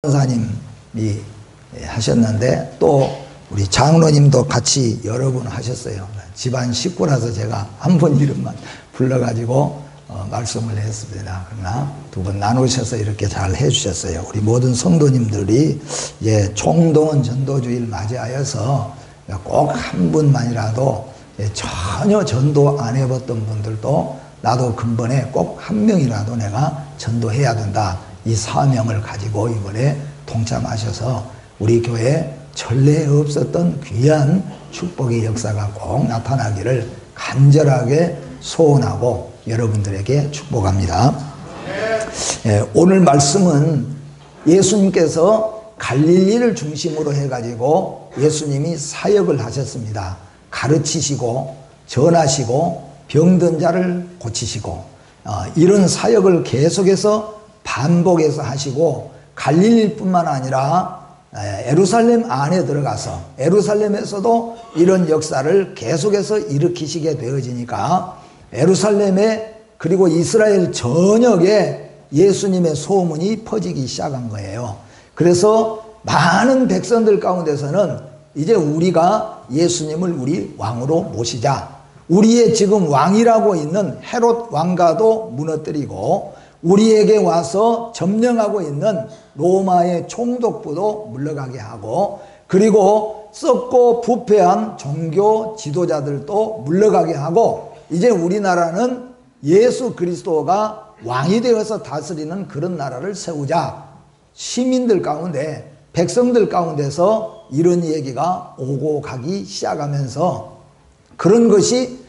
권사님이 하셨는데 또 우리 장로님도 같이 여러 분 하셨어요. 집안 식구라서 제가 한 분 이름만 불러가지고 말씀을 했습니다. 그러나 두 분 나누셔서 이렇게 잘 해주셨어요. 우리 모든 성도님들이 이제 총동원 전도주의를 맞이하여서 꼭 한 분만이라도 전혀 전도 안 해봤던 분들도 나도 근본에 꼭 한 명이라도 내가 전도해야 된다. 이 사명을 가지고 이번에 동참하셔서 우리 교회에 전례 없었던 귀한 축복의 역사가 꼭 나타나기를 간절하게 소원하고 여러분들에게 축복합니다. 오늘 말씀은 예수님께서 갈릴리를 중심으로 해가지고 예수님이 사역을 하셨습니다. 가르치시고 전하시고 병든 자를 고치시고 이런 사역을 계속해서 반복해서 하시고 갈릴리뿐만 아니라 예루살렘 안에 들어가서 예루살렘에서도 이런 역사를 계속해서 일으키시게 되어지니까 예루살렘에 그리고 이스라엘 전역에 예수님의 소문이 퍼지기 시작한 거예요. 그래서 많은 백성들 가운데서는 이제 우리가 예수님을 우리 왕으로 모시자. 우리의 지금 왕이라고 있는 헤롯 왕가도 무너뜨리고 우리에게 와서 점령하고 있는 로마의 총독부도 물러가게 하고 그리고 썩고 부패한 종교 지도자들도 물러가게 하고 이제 우리나라는 예수 그리스도가 왕이 되어서 다스리는 그런 나라를 세우자. 시민들 가운데 백성들 가운데서 이런 얘기가 오고 가기 시작하면서 그런 것이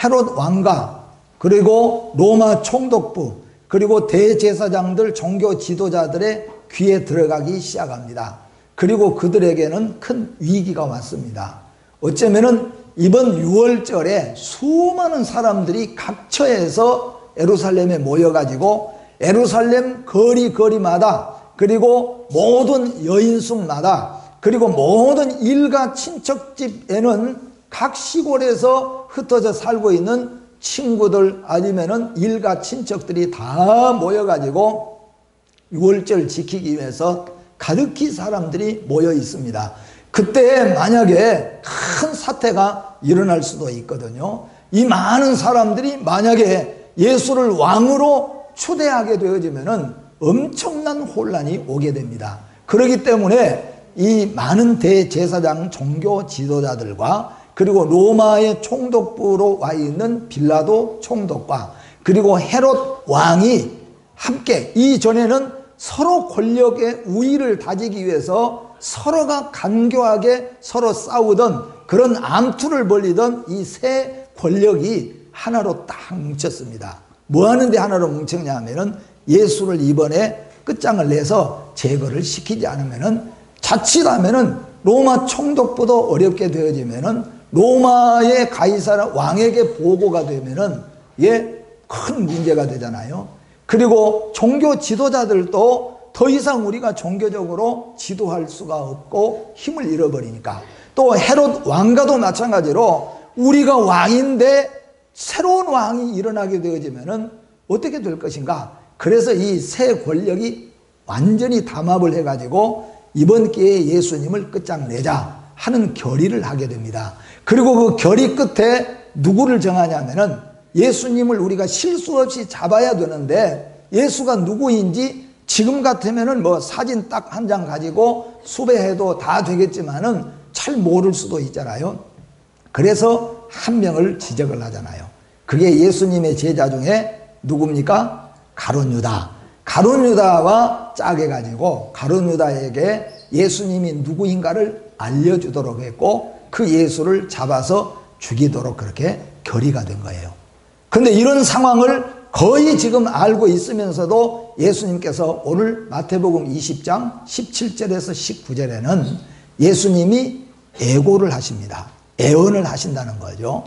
헤롯 왕가 그리고 로마 총독부 그리고 대제사장들 종교 지도자들의 귀에 들어가기 시작합니다. 그리고 그들에게는 큰 위기가 왔습니다. 어쩌면은 이번 6월절에 수많은 사람들이 각처에서 예루살렘에 모여가지고 예루살렘 거리마다 그리고 모든 여인숙마다 그리고 모든 일가 친척집에는 각 시골에서 흩어져 살고 있는 친구들 아니면은 일가 친척들이 다 모여가지고 6월절 지키기 위해서 가득히 사람들이 모여 있습니다. 그때 만약에 큰 사태가 일어날 수도 있거든요. 이 많은 사람들이 만약에 예수를 왕으로 추대하게 되어지면은 엄청난 혼란이 오게 됩니다. 그렇기 때문에 이 많은 대제사장 종교 지도자들과 그리고 로마의 총독부로 와 있는 빌라도 총독과 그리고 헤롯 왕이 함께 이전에는 서로 권력의 우위를 다지기 위해서 서로가 간교하게 서로 싸우던 그런 암투를 벌이던 이 세 권력이 하나로 딱 뭉쳤습니다. 뭐 하는데 하나로 뭉쳤냐 하면은 예수를 이번에 끝장을 내서 제거를 시키지 않으면은 자칫하면은 로마 총독부도 어렵게 되어지면은 로마의 가이사라 왕에게 보고가 되면은 큰 문제가 되잖아요. 그리고 종교 지도자들도 더 이상 우리가 종교적으로 지도할 수가 없고 힘을 잃어버리니까 또 헤롯 왕가도 마찬가지로 우리가 왕인데 새로운 왕이 일어나게 되어지면은 어떻게 될 것인가. 그래서 이 세 권력이 완전히 담합을 해가지고 이번 기회에 예수님을 끝장내자 하는 결의를 하게 됩니다. 그리고 그 결의 끝에 누구를 정하냐면은 예수님을 우리가 실수 없이 잡아야 되는데 예수가 누구인지 지금 같으면은 뭐 사진 딱 한 장 가지고 수배해도 다 되겠지만은 잘 모를 수도 있잖아요. 그래서 한 명을 지적을 하잖아요. 그게 예수님의 제자 중에 누굽니까? 가룟 유다. 가룟 유다와 짜게 가지고 가룟 유다에게 예수님이 누구인가를 알려주도록 했고 그 예수를 잡아서 죽이도록 그렇게 결의가 된 거예요. 그런데 이런 상황을 거의 지금 알고 있으면서도 예수님께서 오늘 마태복음 20장 17절에서 19절에는 예수님이 예고를 하십니다. 예언을 하신다는 거죠.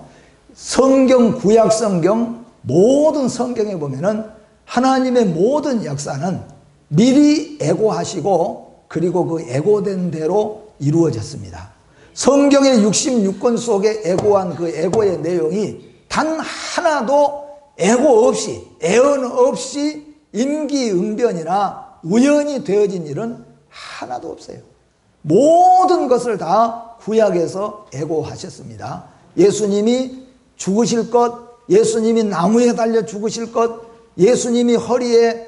성경, 구약 성경 모든 성경에 보면은 하나님의 모든 역사는 미리 예고하시고 그리고 그 예고된 대로 이루어졌습니다. 성경의 66권 속에 예고한 그 예고의 내용이 단 하나도 예고 없이 예언 없이 임기응변이나 우연히 되어진 일은 하나도 없어요. 모든 것을 다 구약에서 애고하셨습니다. 예수님이 죽으실 것, 예수님이 나무에 달려 죽으실 것, 예수님이 허리에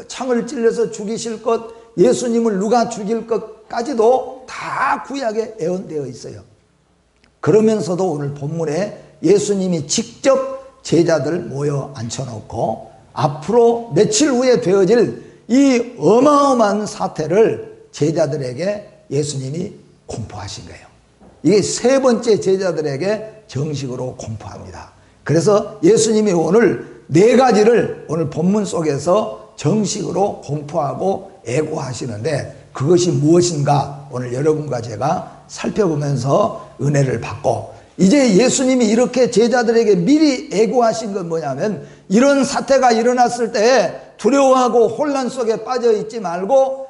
창을 찔러서 죽이실 것, 예수님을 누가 죽일 것까지도 다 구약에 예언되어 있어요. 그러면서도 오늘 본문에 예수님이 직접 제자들 모여 앉혀놓고 앞으로 며칠 후에 되어질 이 어마어마한 사태를 제자들에게 예수님이 공포하신 거예요. 이게 세 번째 제자들에게 정식으로 공포합니다. 그래서 예수님이 오늘 네 가지를 오늘 본문 속에서 정식으로 공포하고 애고하시는데 그것이 무엇인가 오늘 여러분과 제가 살펴보면서 은혜를 받고, 이제 예수님이 이렇게 제자들에게 미리 애고하신 건 뭐냐면, 이런 사태가 일어났을 때 두려워하고 혼란 속에 빠져 있지 말고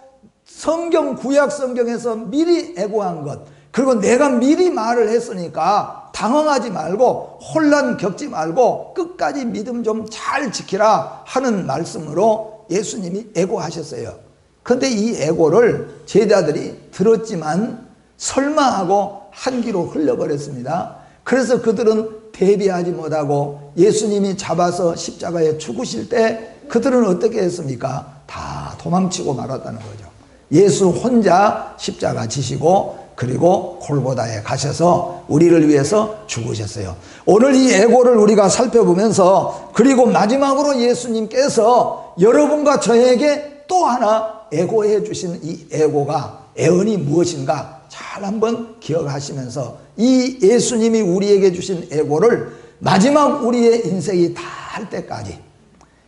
구약 성경에서 미리 애고한 것, 그리고 내가 미리 말을 했으니까 당황하지 말고 혼란 겪지 말고 끝까지 믿음 좀 잘 지키라 하는 말씀으로 예수님이 애고하셨어요. 그런데 이 애고를 제자들이 들었지만 설마 하고 한 귀로 흘려버렸습니다. 그래서 그들은 대비하지 못하고 예수님이 잡아서 십자가에 죽으실 때 그들은 어떻게 했습니까? 다 도망치고 말았다는 거죠. 예수 혼자 십자가 지시고 그리고 골고다에 가셔서 우리를 위해서 죽으셨어요. 오늘 이 애고를 우리가 살펴보면서, 그리고 마지막으로 예수님께서 여러분과 저에게 또 하나 애고해 주신 이 애고가, 애언이 무엇인가 잘 한번 기억하시면서 이 예수님이 우리에게 주신 애고를 마지막 우리의 인생이 다 할 때까지,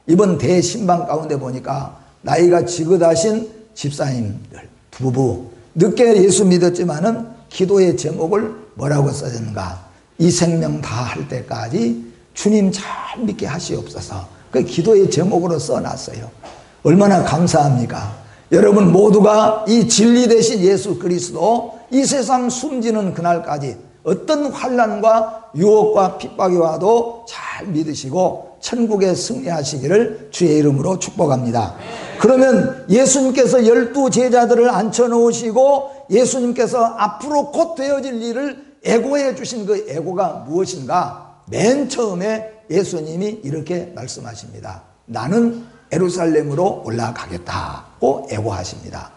이번 대신방 가운데 보니까 나이가 지긋하신 집사님들 부부, 늦게 예수 믿었지만은 기도의 제목을 뭐라고 써졌는가? 이 생명 다 할 때까지 주님 잘 믿게 하시옵소서. 그 기도의 제목으로 써놨어요. 얼마나 감사합니까? 여러분 모두가 이 진리 되신 예수 그리스도 이 세상 숨지는 그날까지 어떤 환난과 유혹과 핍박이 와도 잘 믿으시고 천국에 승리하시기를 주의 이름으로 축복합니다. 그러면 예수님께서 12 제자들을 앉혀놓으시고 예수님께서 앞으로 곧 되어질 일을 애고해 주신 그 애고가 무엇인가? 맨 처음에 예수님이 이렇게 말씀하십니다. 나는 예루살렘으로 올라가겠다고 애고하십니다.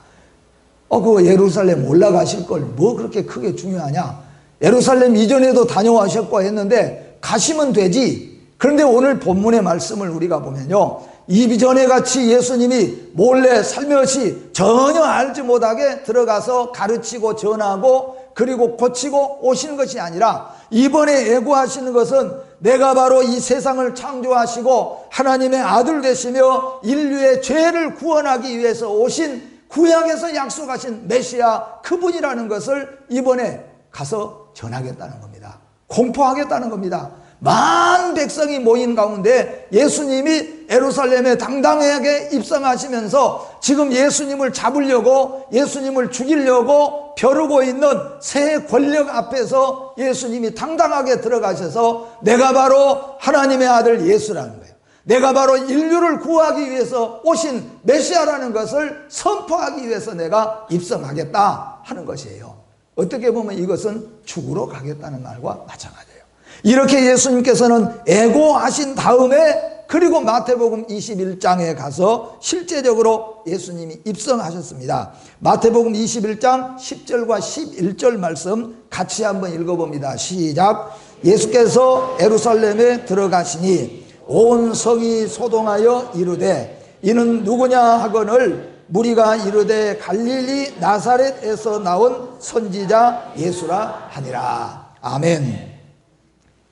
그 예루살렘 올라가실 걸 뭐 그렇게 크게 중요하냐? 예루살렘 이전에도 다녀오셨고 했는데 가시면 되지. 그런데 오늘 본문의 말씀을 우리가 보면요, 이전에 같이 예수님이 몰래 살며시 전혀 알지 못하게 들어가서 가르치고 전하고 그리고 고치고 오시는 것이 아니라, 이번에 애고하시는 것은 내가 바로 이 세상을 창조하시고 하나님의 아들 되시며 인류의 죄를 구원하기 위해서 오신 구약에서 약속하신 메시아 그분이라는 것을 이번에 가서 전하겠다는 겁니다. 공포하겠다는 겁니다. 만 백성이 모인 가운데 예수님이 예루살렘에 당당하게 입성하시면서 지금 예수님을 잡으려고, 예수님을 죽이려고 벼르고 있는 새 권력 앞에서 예수님이 당당하게 들어가셔서 내가 바로 하나님의 아들 예수라는 거예요. 내가 바로 인류를 구하기 위해서 오신 메시아라는 것을 선포하기 위해서 내가 입성하겠다 하는 것이에요. 어떻게 보면 이것은 죽으러 가겠다는 말과 마찬가지예요. 이렇게 예수님께서는 애고하신 다음에 그리고 마태복음 21장에 가서 실제적으로 예수님이 입성하셨습니다. 마태복음 21장 10절과 11절 말씀 같이 한번 읽어봅니다. 시작. 예수께서 예루살렘에 들어가시니 온 성이 소동하여 이르되 이는 누구냐 하거늘 무리가 이르되 갈릴리 나사렛에서 나온 선지자 예수라 하니라. 아멘.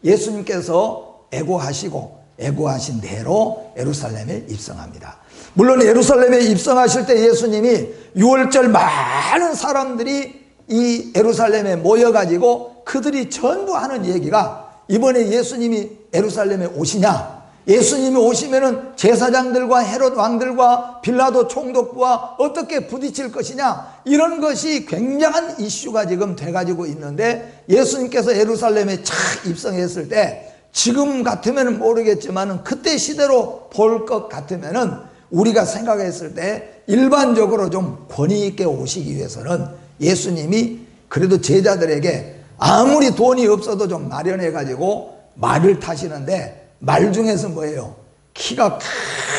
예수님께서 애고하신 대로 예루살렘에 입성합니다. 물론 예루살렘에 입성하실 때 예수님이 6월절 많은 사람들이 이 예루살렘에 모여가지고 그들이 전부 하는 얘기가, 이번에 예수님이 예루살렘에 오시냐, 예수님이 오시면은 제사장들과 헤롯 왕들과 빌라도 총독부와 어떻게 부딪힐 것이냐, 이런 것이 굉장한 이슈가 지금 돼가지고 있는데, 예수님께서 예루살렘에 착 입성했을 때 지금 같으면 모르겠지만 그때 시대로 볼 것 같으면은 우리가 생각했을 때 일반적으로 좀 권위 있게 오시기 위해서는 예수님이 그래도 제자들에게 아무리 돈이 없어도 좀 마련해 가지고 말을 타시는데, 말 중에서 뭐예요? 키가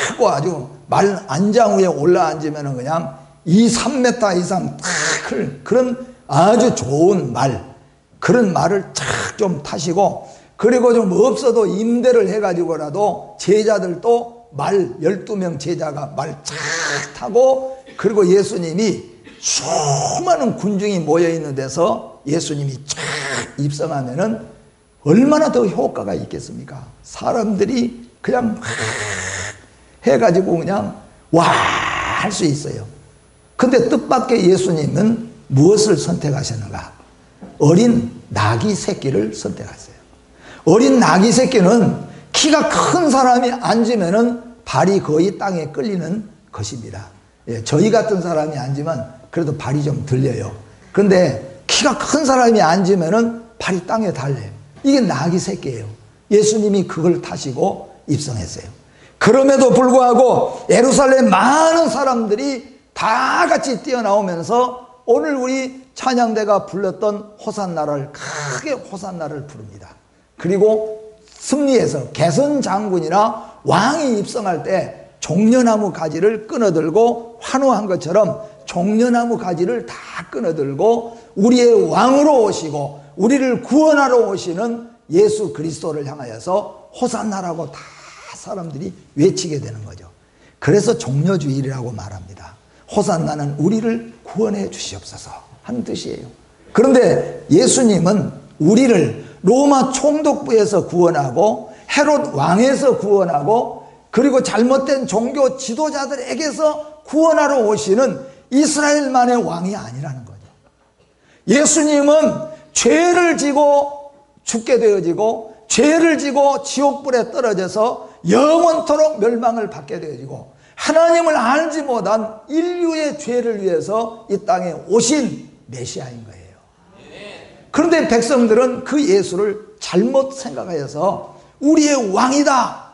크고 아주 말 안장 위에 올라앉으면 그냥 2, 3m 이상 탁 클 그런 아주 좋은 말, 그런 말을 탁 좀 타시고, 그리고 좀 없어도 임대를 해가지고라도 제자들도 말 12명 제자가 말 쫙 타고, 그리고 예수님이 수많은 군중이 모여있는 데서 예수님이 쫙 입성하면은 얼마나 더 효과가 있겠습니까? 사람들이 그냥 해가지고 그냥 와 할 수 있어요. 근데 뜻밖의 예수님은 무엇을 선택하셨는가? 어린 나귀 새끼를 선택하셨어요. 어린 나귀 새끼는 키가 큰 사람이 앉으면은 발이 거의 땅에 끌리는 것입니다. 예, 저희 같은 사람이 앉으면 그래도 발이 좀 들려요. 그런데 키가 큰 사람이 앉으면은 발이 땅에 닿아요. 이게 나귀 새끼예요. 예수님이 그걸 타시고 입성했어요. 그럼에도 불구하고 예루살렘 많은 사람들이 다 같이 뛰어나오면서 오늘 우리 찬양대가 불렀던 호산나를, 크게 호산나를 부릅니다. 그리고 승리해서 개선 장군이나 왕이 입성할 때 종려나무 가지를 끊어들고 환호한 것처럼 종려나무 가지를 다 끊어들고 우리의 왕으로 오시고 우리를 구원하러 오시는 예수 그리스도를 향하여서 호산나라고 다 사람들이 외치게 되는 거죠. 그래서 종려주일이라고 말합니다. 호산나는 우리를 구원해 주시옵소서 하는 뜻이에요. 그런데 예수님은 우리를 로마 총독부에서 구원하고 헤롯 왕에서 구원하고 그리고 잘못된 종교 지도자들에게서 구원하러 오시는 이스라엘만의 왕이 아니라는 거죠. 예수님은 죄를 지고 죽게 되어지고 죄를 지고 지옥불에 떨어져서 영원토록 멸망을 받게 되어지고 하나님을 알지 못한 인류의 죄를 위해서 이 땅에 오신 메시아인 거예요. 그런데 백성들은 그 예수를 잘못 생각하여서 우리의 왕이다,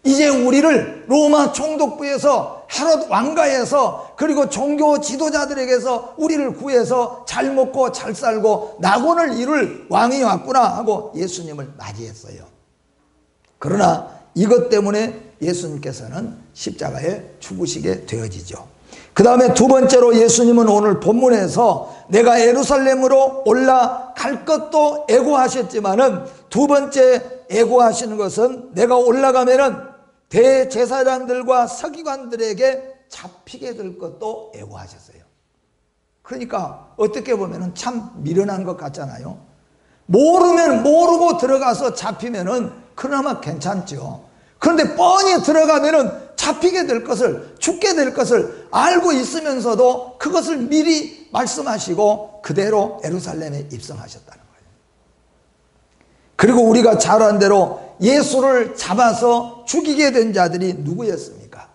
이제 우리를 로마 총독부에서 헤롯 왕가에서 그리고 종교 지도자들에게서 우리를 구해서 잘 먹고 잘 살고 낙원을 이룰 왕이 왔구나 하고 예수님을 맞이했어요. 그러나 이것 때문에 예수님께서는 십자가에 죽으시게 되어지죠. 그 다음에 두 번째로 예수님은 오늘 본문에서 내가 예루살렘으로 올라갈 것도 애고하셨지만은 두 번째 애고하시는 것은 내가 올라가면은 대제사장들과 서기관들에게 잡히게 될 것도 애고하셨어요. 그러니까 어떻게 보면은 참 미련한 것 같잖아요. 모르면 모르고 들어가서 잡히면은 그나마 괜찮죠. 그런데 뻔히 들어가면은 잡히게 될 것을, 죽게 될 것을 알고 있으면서도 그것을 미리 말씀하시고 그대로 예루살렘에 입성하셨다는 거예요. 그리고 우리가 잘 아는 대로 예수를 잡아서 죽이게 된 자들이 누구였습니까?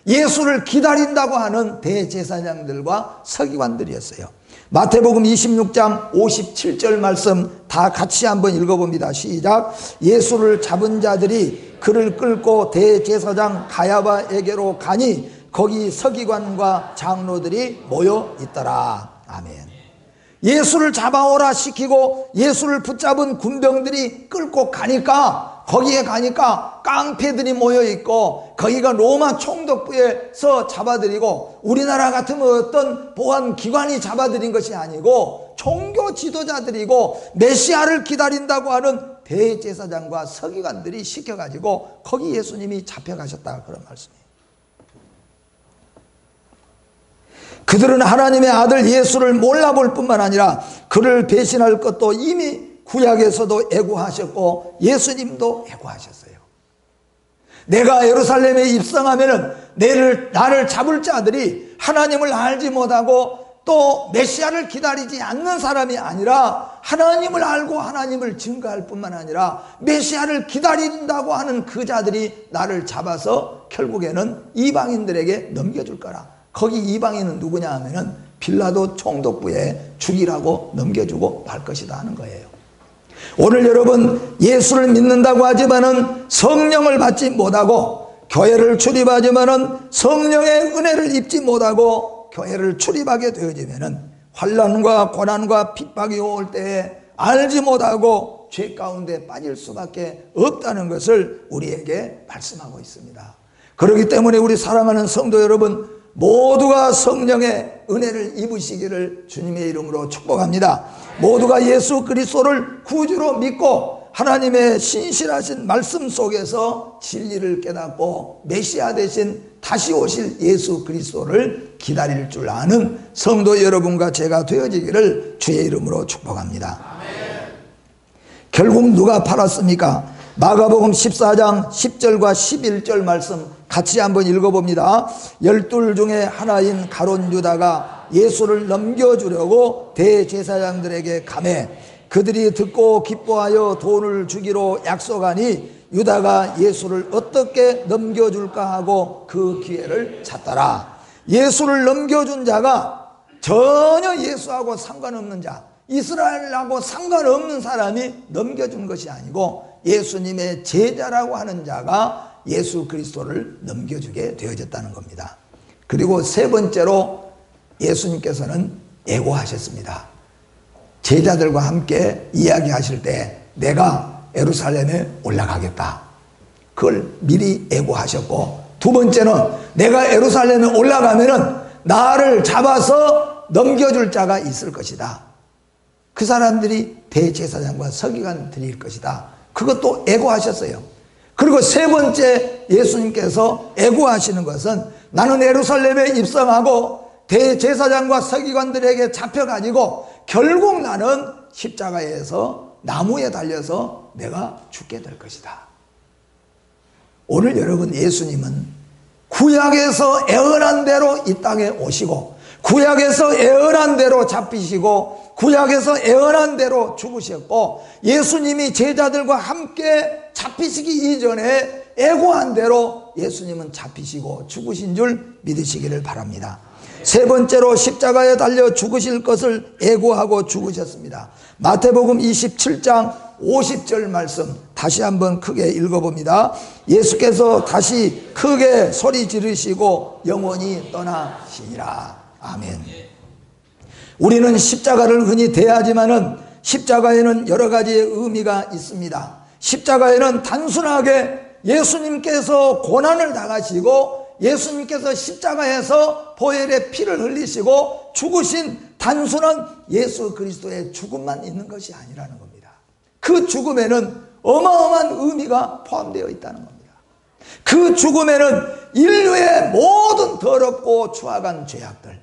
예수를 기다린다고 하는 대제사장들과 서기관들이었어요. 마태복음 26장 57절 말씀 다 같이 한번 읽어봅니다. 시작. 예수를 잡은 자들이 그를 끌고 대제사장 가야바에게로 가니 거기 서기관과 장로들이 모여 있더라. 아멘. 예수를 잡아오라 시키고 예수를 붙잡은 군병들이 끌고 가니까, 거기에 가니까 깡패들이 모여있고 거기가 로마 총독부에서 잡아들이고 우리나라 같으면 어떤 보안기관이 잡아들인 것이 아니고 종교 지도자들이고 메시아를 기다린다고 하는 대제사장과 서기관들이 시켜가지고 거기 예수님이 잡혀가셨다, 그런 말씀이에요. 그들은 하나님의 아들 예수를 몰라볼 뿐만 아니라 그를 배신할 것도 이미 구약에서도 애고하셨고 예수님도 애고하셨어요. 내가 예루살렘에 입성하면은 나를 잡을 자들이 하나님을 알지 못하고 또 메시아를 기다리지 않는 사람이 아니라 하나님을 알고 하나님을 증거할 뿐만 아니라 메시아를 기다린다고 하는 그 자들이 나를 잡아서 결국에는 이방인들에게 넘겨줄 거라. 거기 이방인은 누구냐 하면은 빌라도 총독부에 죽이라고 넘겨주고 말 것이다 하는 거예요. 오늘 여러분 예수를 믿는다고 하지만은 성령을 받지 못하고 교회를 출입하지만은 성령의 은혜를 입지 못하고 교회를 출입하게 되어지면은 환난과 고난과 핍박이 올 때에 알지 못하고 죄 가운데 빠질 수밖에 없다는 것을 우리에게 말씀하고 있습니다. 그렇기 때문에 우리 사랑하는 성도 여러분, 모두가 성령의 은혜를 입으시기를 주님의 이름으로 축복합니다. 모두가 예수 그리스도를 구주로 믿고 하나님의 신실하신 말씀 속에서 진리를 깨닫고 메시아 대신 다시 오실 예수 그리스도를 기다릴 줄 아는 성도 여러분과 제가 되어지기를 주의 이름으로 축복합니다. 아멘. 결국 누가 팔았습니까? 마가복음 14장 10절과 11절 말씀 같이 한번 읽어봅니다. 12 중에 하나인 가룟 유다가 예수를 넘겨주려고 대제사장들에게 가매 그들이 듣고 기뻐하여 돈을 주기로 약속하니 유다가 예수를 어떻게 넘겨줄까 하고 그 기회를 찾더라. 예수를 넘겨준 자가 전혀 예수하고 상관없는 자, 이스라엘하고 상관없는 사람이 넘겨준 것이 아니고 예수님의 제자라고 하는 자가 예수 그리스도를 넘겨주게 되어졌다는 겁니다. 그리고 세 번째로 예수님께서는 예고하셨습니다. 제자들과 함께 이야기하실 때 내가 예루살렘에 올라가겠다. 그걸 미리 예고하셨고, 두 번째는 내가 예루살렘에 올라가면은 나를 잡아서 넘겨줄 자가 있을 것이다. 그 사람들이 대제사장과 서기관들일 것이다. 그것도 예고하셨어요. 그리고 세 번째 예수님께서 예고하시는 것은 나는 예루살렘에 입성하고 대제사장과 서기관들에게 잡혀가지고 결국 나는 십자가에서 나무에 달려서 내가 죽게 될 것이다. 오늘 여러분, 예수님은 구약에서 예언한 대로 이 땅에 오시고 구약에서 예언한 대로 잡히시고 구약에서 예언한 대로 죽으셨고 예수님이 제자들과 함께 잡히시기 이전에 예고한 대로 예수님은 잡히시고 죽으신 줄 믿으시기를 바랍니다. 세 번째로 십자가에 달려 죽으실 것을 예고하고 죽으셨습니다. 마태복음 27장 50절 말씀 다시 한번 크게 읽어봅니다. 예수께서 다시 크게 소리 지르시고 영원히 떠나시니라. 아멘. 우리는 십자가를 흔히 대하지만은 십자가에는 여러 가지의 의미가 있습니다. 십자가에는 단순하게 예수님께서 고난을 당하시고 예수님께서 십자가에서 보혈의 피를 흘리시고 죽으신 단순한 예수 그리스도의 죽음만 있는 것이 아니라는 겁니다. 그 죽음에는 어마어마한 의미가 포함되어 있다는 겁니다. 그 죽음에는 인류의 모든 더럽고 추악한 죄악들,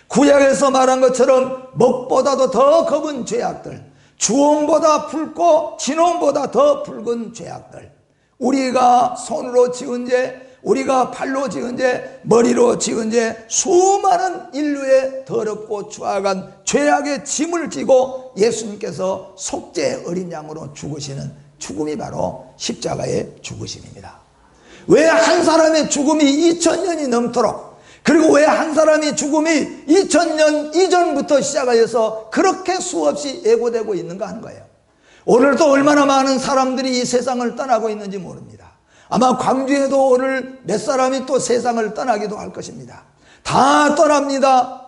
구약에서 말한 것처럼 먹보다도 더 검은 죄악들, 주홍보다 붉고 진홍보다 더 붉은 죄악들, 우리가 손으로 지은 죄, 우리가 발로 지은 죄, 머리로 지은 죄, 수많은 인류의 더럽고 추악한 죄악의 짐을 지고 예수님께서 속죄 어린 양으로 죽으시는 죽음이 바로 십자가의 죽으심입니다. 왜 한 사람의 죽음이 2000년이 넘도록, 그리고 왜 한 사람의 죽음이 2000년 이전부터 시작하여서 그렇게 수없이 예고되고 있는가 하는 거예요. 오늘도 얼마나 많은 사람들이 이 세상을 떠나고 있는지 모릅니다. 아마 광주에도 오늘 몇 사람이 또 세상을 떠나기도 할 것입니다. 다 떠납니다.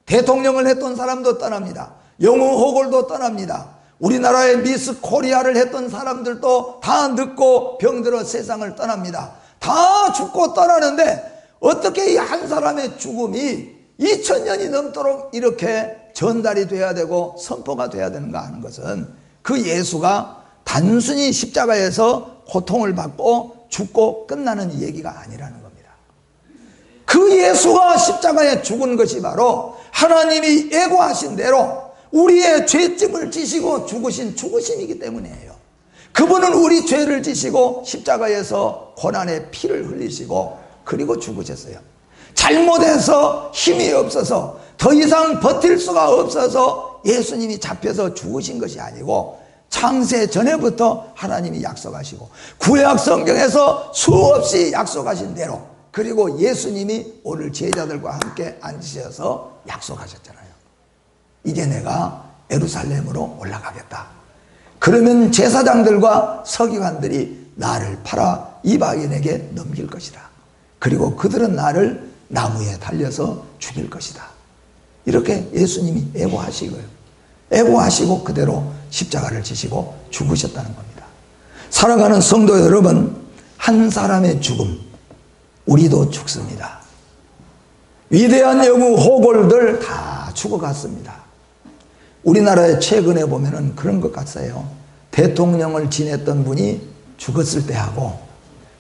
대통령을 했던 사람도 떠납니다. 영웅호골도 떠납니다. 우리나라의 미스 코리아를 했던 사람들도 다 늙고 병들어 세상을 떠납니다. 다 죽고 떠나는데 어떻게 이 한 사람의 죽음이 2000년이 넘도록 이렇게 전달이 돼야 되고 선포가 돼야 되는가 하는 것은 그 예수가 단순히 십자가에서 고통을 받고 죽고 끝나는 얘기가 아니라는 겁니다. 그 예수가 십자가에 죽은 것이 바로 하나님이 예고하신 대로 우리의 죄짐을 지시고 죽으신 죽으심이기 때문이에요. 그분은 우리 죄를 지시고 십자가에서 고난의 피를 흘리시고 그리고 죽으셨어요. 잘못해서 힘이 없어서 더 이상 버틸 수가 없어서 예수님이 잡혀서 죽으신 것이 아니고 창세 전에부터 하나님이 약속하시고 구약 성경에서 수없이 약속하신 대로, 그리고 예수님이 오늘 제자들과 함께 앉으셔서 약속하셨잖아요. 이제 내가 예루살렘으로 올라가겠다. 그러면 제사장들과 서기관들이 나를 팔아 이방인에게 넘길 것이다. 그리고 그들은 나를 나무에 달려서 죽일 것이다. 이렇게 예수님이 애고하시고 그대로 십자가를 지시고 죽으셨다는 겁니다. 사랑하는 성도 여러분, 한 사람의 죽음, 우리도 죽습니다. 위대한 영웅 호골들 다 죽어갔습니다. 우리나라에 최근에 보면은 그런 것 같아요. 대통령을 지냈던 분이 죽었을 때하고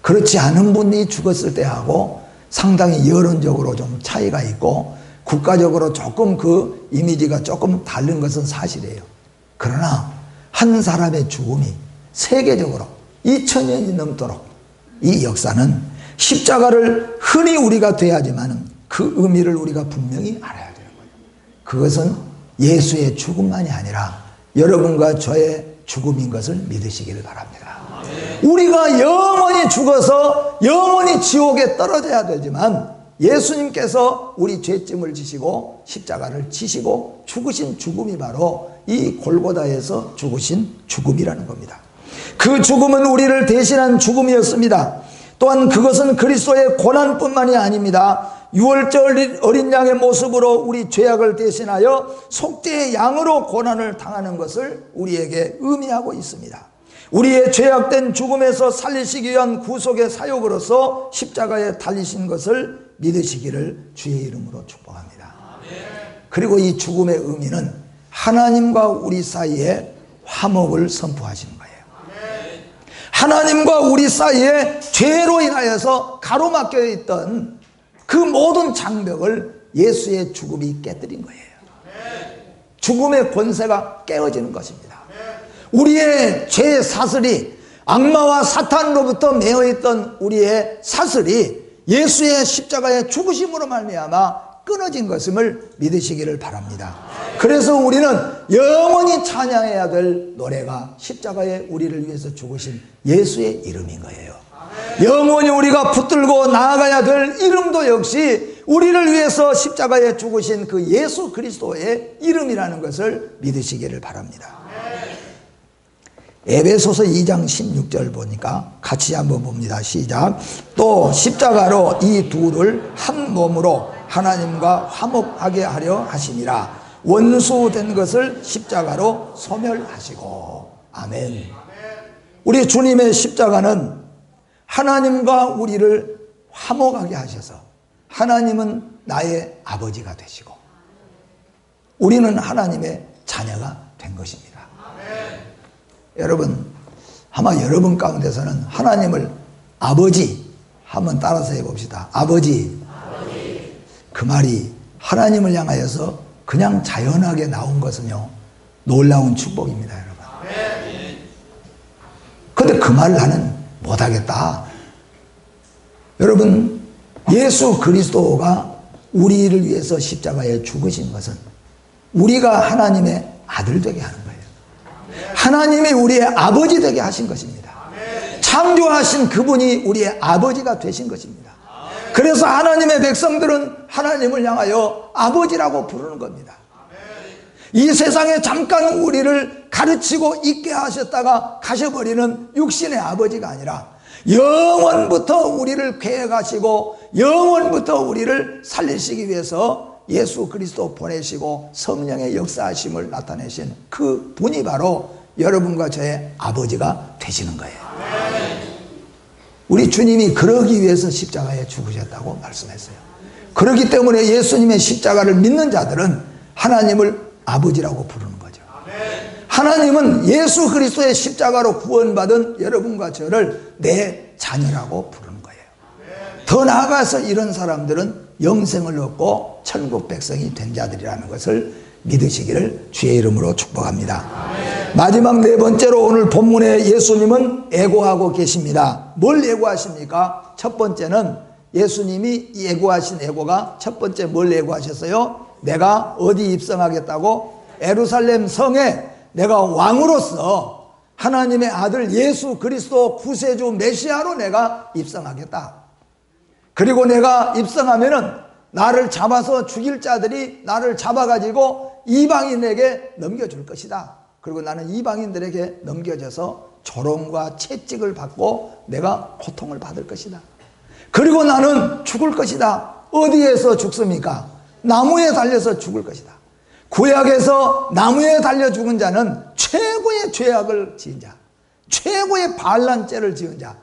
그렇지 않은 분이 죽었을 때하고 상당히 여론적으로 좀 차이가 있고 국가적으로 조금 그 이미지가 조금 다른 것은 사실이에요. 그러나 한 사람의 죽음이 세계적으로 2000년이 넘도록 이 역사는 십자가를 흔히 우리가 돼야지만 그 의미를 우리가 분명히 알아야 되는 거예요. 그것은 예수의 죽음만이 아니라 여러분과 저의 죽음인 것을 믿으시기를 바랍니다. 우리가 영원히 죽어서 영원히 지옥에 떨어져야 되지만 예수님께서 우리 죄짐을 지시고 십자가를 지시고 죽으신 죽음이 바로 이 골고다에서 죽으신 죽음이라는 겁니다. 그 죽음은 우리를 대신한 죽음이었습니다. 또한 그것은 그리스도의 고난뿐만이 아닙니다. 유월절 어린 양의 모습으로 우리 죄악을 대신하여 속죄의 양으로 고난을 당하는 것을 우리에게 의미하고 있습니다. 우리의 죄악된 죽음에서 살리시기 위한 구속의 사역으로서 십자가에 달리신 것을 믿으시기를 주의 이름으로 축복합니다. 그리고 이 죽음의 의미는 하나님과 우리 사이에 화목을 선포하시는 거예요. 하나님과 우리 사이에 죄로 인하여서 가로막혀 있던 그 모든 장벽을 예수의 죽음이 깨뜨린 거예요. 죽음의 권세가 깨어지는 것입니다. 우리의 죄 사슬이, 악마와 사탄으로부터 메어있던 우리의 사슬이 예수의 십자가의 죽으심으로 말미암아 끊어진 것임을 믿으시기를 바랍니다. 그래서 우리는 영원히 찬양해야 될 노래가 십자가에 우리를 위해서 죽으신 예수의 이름인 거예요. 영원히 우리가 붙들고 나아가야 될 이름도 역시 우리를 위해서 십자가에 죽으신 그 예수 그리스도의 이름이라는 것을 믿으시기를 바랍니다. 에베소서 2장 16절 보니까 같이 한번 봅니다. 시작. 또 십자가로 이 둘을 한 몸으로 하나님과 화목하게 하려 하심이라. 원수된 것을 십자가로 소멸하시고. 아멘. 우리 주님의 십자가는 하나님과 우리를 화목하게 하셔서 하나님은 나의 아버지가 되시고 우리는 하나님의 자녀가 된 것입니다. 여러분, 아마 여러분 가운데서는 하나님을 아버지 한번 따라서 해봅시다. 아버지. 그 말이 하나님을 향하여서 그냥 자연하게 나온 것은요, 놀라운 축복입니다, 여러분. 근데 그 말 나는 못하겠다. 여러분, 예수 그리스도가 우리를 위해서 십자가에 죽으신 것은 우리가 하나님의 아들 되게 하는 거예요. 하나님이 우리의 아버지 되게 하신 것입니다. 창조하신 그분이 우리의 아버지가 되신 것입니다. 그래서 하나님의 백성들은 하나님을 향하여 아버지라고 부르는 겁니다. 이 세상에 잠깐 우리를 가르치고 있게 하셨다가 가셔버리는 육신의 아버지가 아니라 영원부터 우리를 계획하시고 영원부터 우리를 살리시기 위해서 예수 그리스도 보내시고 성령의 역사하심을 나타내신 그 분이 바로 여러분과 저의 아버지가 되시는 거예요. 우리 주님이 그러기 위해서 십자가에 죽으셨다고 말씀했어요. 그렇기 때문에 예수님의 십자가를 믿는 자들은 하나님을 아버지라고 부르는 거죠. 하나님은 예수 그리스도의 십자가로 구원받은 여러분과 저를 내 자녀라고 부르는 거예요. 더 나아가서 이런 사람들은 영생을 얻고 천국 백성이 된 자들이라는 것을 믿으시기를 주의 이름으로 축복합니다. 마지막 네 번째로 오늘 본문에 예수님은 애고하고 계십니다. 뭘 애고하십니까? 첫 번째는 예수님이 애고하신 애고가 첫 번째 뭘 애고하셨어요? 내가 어디 입성하겠다고? 예루살렘 성에 내가 왕으로서 하나님의 아들 예수 그리스도 구세주 메시아로 내가 입성하겠다. 그리고 내가 입성하면은 나를 잡아서 죽일 자들이 나를 잡아가지고 이방인에게 넘겨줄 것이다. 그리고 나는 이방인들에게 넘겨져서 조롱과 채찍을 받고 내가 고통을 받을 것이다. 그리고 나는 죽을 것이다. 어디에서 죽습니까? 나무에 달려서 죽을 것이다. 구약에서 나무에 달려 죽은 자는 최고의 죄악을 지은 자, 최고의 반란죄를 지은 자,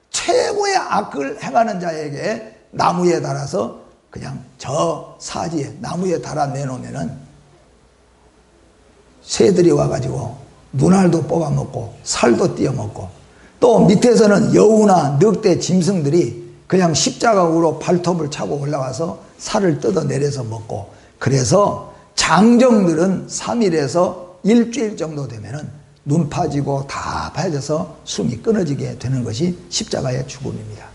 최고의 악을 행하는 자에게 나무에 달아서 그냥 저 사지에 나무에 달아 내놓으면은 새들이 와가지고 눈알도 뽑아먹고 살도 띄어먹고, 또 밑에서는 여우나 늑대, 짐승들이 그냥 십자가로 발톱을 차고 올라와서 살을 뜯어내려서 먹고, 그래서 장정들은 3일에서 일주일 정도 되면은 눈 파지고 다 파져서 숨이 끊어지게 되는 것이 십자가의 죽음입니다.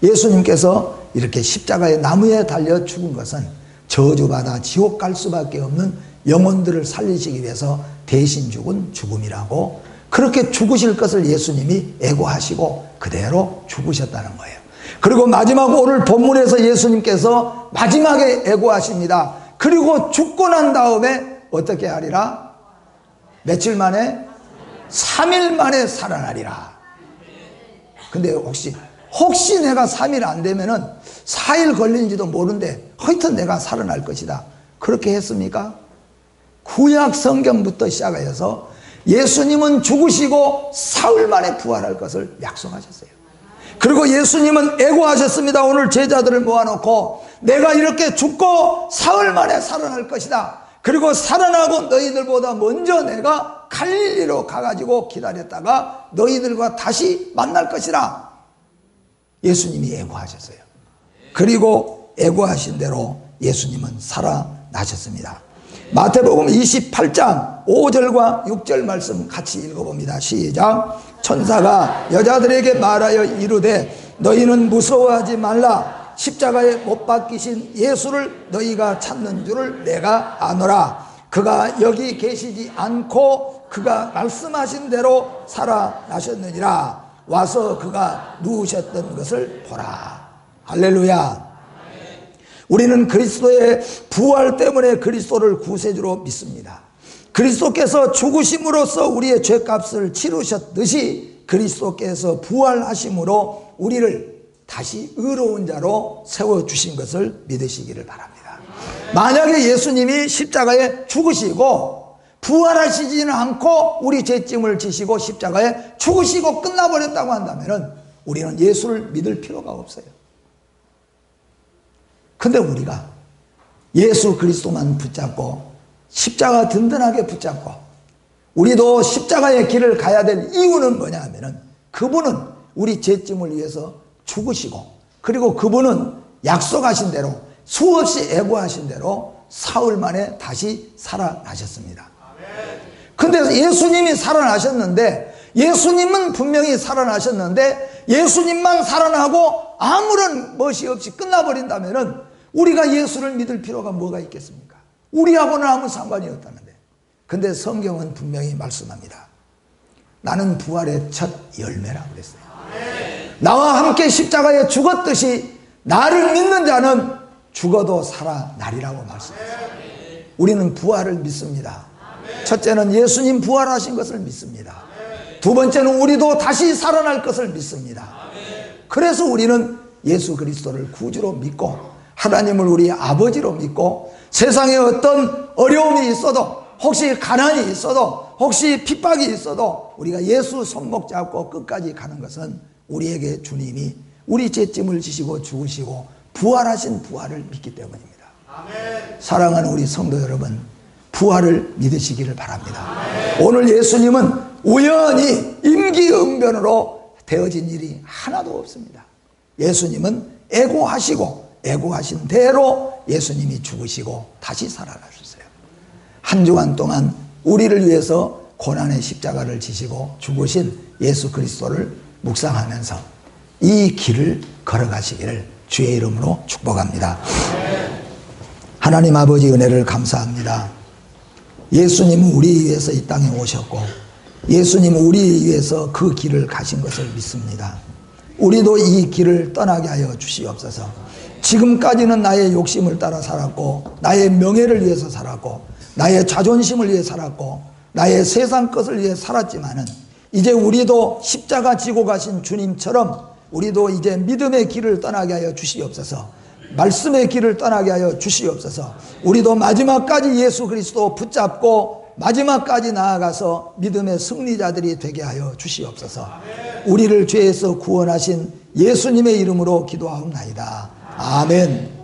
예수님께서 이렇게 십자가의 나무에 달려 죽은 것은 저주받아 지옥 갈 수밖에 없는 영혼들을 살리시기 위해서 대신 죽은 죽음이라고, 그렇게 죽으실 것을 예수님이 애고하시고 그대로 죽으셨다는 거예요. 그리고 마지막 오늘 본문에서 예수님께서 마지막에 애고하십니다. 그리고 죽고 난 다음에 어떻게 하리라? 며칠 만에? 3일 만에 살아나리라. 근데 혹시 내가 3일 안 되면은 4일 걸리는지도 모르는데 하여튼 내가 살아날 것이다, 그렇게 했습니까? 구약 성경부터 시작하여서 예수님은 죽으시고 사흘 만에 부활할 것을 약속하셨어요. 그리고 예수님은 애고하셨습니다. 오늘 제자들을 모아놓고 내가 이렇게 죽고 사흘 만에 살아날 것이다. 그리고 살아나고 너희들보다 먼저 내가 갈릴리로 가가지고 기다렸다가 너희들과 다시 만날 것이라. 예수님이 애고하셨어요. 그리고 애고하신 대로 예수님은 살아나셨습니다. 마태복음 28장 5절과 6절 말씀 같이 읽어봅니다. 시작. 천사가 여자들에게 말하여 이르되 너희는 무서워하지 말라. 십자가에 못 박히신 예수를 너희가 찾는 줄을 내가 아노라. 그가 여기 계시지 않고 그가 말씀하신 대로 살아나셨느니라. 와서 그가 누우셨던 것을 보라. 할렐루야. 우리는 그리스도의 부활 때문에 그리스도를 구세주로 믿습니다. 그리스도께서 죽으심으로써 우리의 죄값을 치르셨듯이 그리스도께서 부활하심으로 우리를 다시 의로운 자로 세워주신 것을 믿으시기를 바랍니다. 만약에 예수님이 십자가에 죽으시고 부활하시지는 않고 우리 죄짐을 지시고 십자가에 죽으시고 끝나버렸다고 한다면 우리는 예수를 믿을 필요가 없어요. 근데 우리가 예수 그리스도만 붙잡고 십자가 든든하게 붙잡고 우리도 십자가의 길을 가야 될 이유는 뭐냐 하면은 그분은 우리 죄짐을 위해서 죽으시고, 그리고 그분은 약속하신 대로 수없이 애고하신 대로 사흘 만에 다시 살아나셨습니다. 근데 예수님이 살아나셨는데, 예수님은 분명히 살아나셨는데 예수님만 살아나고 아무런 멋이 없이 끝나버린다면 우리가 예수를 믿을 필요가 뭐가 있겠습니까? 우리하고는 아무 상관이 없다는데. 근데 성경은 분명히 말씀합니다. 나는 부활의 첫 열매라고 그랬어요. 나와 함께 십자가에 죽었듯이 나를 믿는 자는 죽어도 살아나리라고 말씀했어요. 우리는 부활을 믿습니다. 첫째는 예수님 부활하신 것을 믿습니다. 두 번째는 우리도 다시 살아날 것을 믿습니다. 그래서 우리는 예수 그리스도를 구주로 믿고 하나님을 우리 아버지로 믿고 세상에 어떤 어려움이 있어도, 혹시 가난이 있어도, 혹시 핍박이 있어도 우리가 예수 손목 잡고 끝까지 가는 것은 우리에게 주님이 우리 죄짐을 지시고 죽으시고 부활하신 부활을 믿기 때문입니다. 사랑하는 우리 성도 여러분, 부활을 믿으시기를 바랍니다. 오늘 예수님은 우연히 임기응변으로 되어진 일이 하나도 없습니다. 예수님은 애고하시고 애고하신 대로 예수님이 죽으시고 다시 살아나셨어요. 한 주간 동안 우리를 위해서 고난의 십자가를 지시고 죽으신 예수 그리스도를 묵상하면서 이 길을 걸어가시기를 주의 이름으로 축복합니다. 하나님 아버지 은혜를 감사합니다. 예수님은 우리 위해서 이 땅에 오셨고 예수님은 우리 위해서 그 길을 가신 것을 믿습니다. 우리도 이 길을 떠나게 하여 주시옵소서. 지금까지는 나의 욕심을 따라 살았고 나의 명예를 위해서 살았고 나의 자존심을 위해 살았고 나의 세상 것을 위해 살았지만은 이제 우리도 십자가 지고 가신 주님처럼 우리도 이제 믿음의 길을 떠나게 하여 주시옵소서. 말씀의 길을 떠나게 하여 주시옵소서. 우리도 마지막까지 예수 그리스도 붙잡고 마지막까지 나아가서 믿음의 승리자들이 되게 하여 주시옵소서. 우리를 죄에서 구원하신 예수님의 이름으로 기도하옵나이다. 아멘.